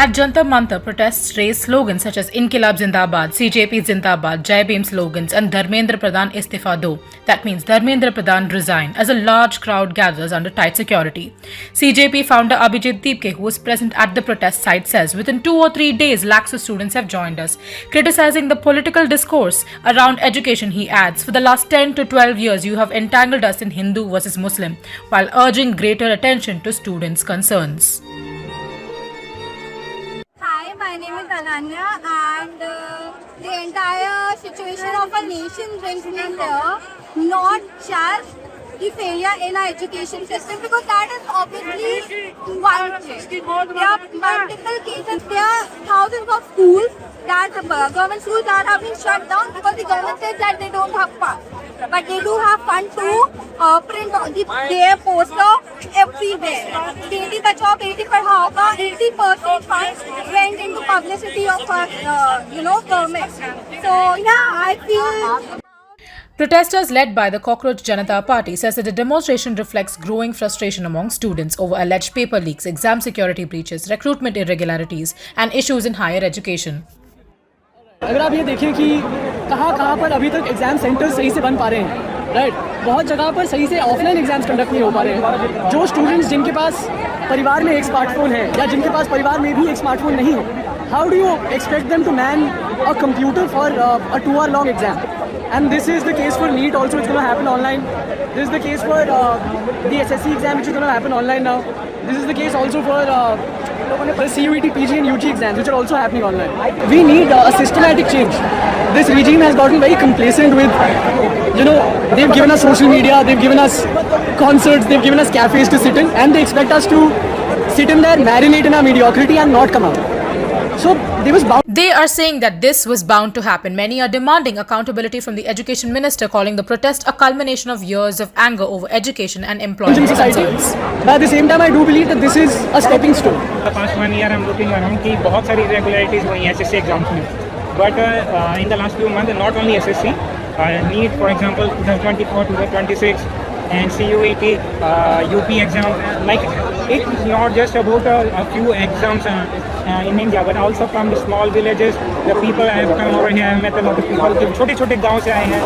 At Jantar Mantar, protests raised slogans such as Inkilab Zindabad, CJP Zindabad, Jai Bhim slogans, and Dharmendra Pradhan Istifa Do. That means Dharmendra Pradhan resign, as a large crowd gathers under tight security. CJP founder Abhijit Deepke, who was present at the protest site, says within 2 or 3 days, lakhs of students have joined us. Criticizing the political discourse around education, he adds, for the last 10 to 12 years, you have entangled us in Hindu versus Muslim, while urging greater attention to students' concerns. Hi, my name is Ananya, and the entire situation of a nation brings me here, not just the failure in our education system, because that is obviously one thing. There are multiple cases, there are thousands of schools, that government schools that have been shut down because the government says that they don't have funds. But they do have funds to print on their poster everywhere. Beti Bachao, Beti Padhao ka 80% funds went into publicity of government. So yeah, I feel. Protesters led by the Cockroach Janata Party says that the demonstration reflects growing frustration among students over alleged paper leaks, exam security breaches, recruitment irregularities and issues in higher education. अगर आप ये देखें कि कहाँ पर अभी तक exam centre सही से बन पा रहे हैं, राइट, बहुत जगह पर सही से ऑफलाइन एग्जाम्स कंडक्ट नहीं हो पा रहे हैं. जो स्टूडेंट्स जिनके पास परिवार में एक स्मार्टफोन है या जिनके पास परिवार में भी एक स्मार्टफोन नहीं हो, how do you expect them to man a computer for a 2 hour long exam? And this is the case for NEET also, it's going to happen online. This is the case for the SSC exam, which is going to happen online now. This is the case also for CUET, PG and UG exams, which are also happening online. We need a systematic change. This regime has gotten very complacent with, they've given us social media, they've given us concerts, they've given us cafes to sit in, and they expect us to sit in there, marinate in our mediocrity and not come out. So They are saying that this was bound to happen. Many are demanding accountability from the education minister, calling the protest a culmination of years of anger over education and employment concerns. But at the same time, I do believe that this is a stepping stone. The past 1 year, I'm looking around कि बहुत सारी irregularities हुई हैं SSC exams में. But in the last few months, not only SSC, NEET, for example, 2024, 2026, and CUET, UP exam. Like, it's not just about a few exams in India, but also from the small villages. The people have come over here. I met a lot of people. छोटे-छोटे गांव से आए हैं.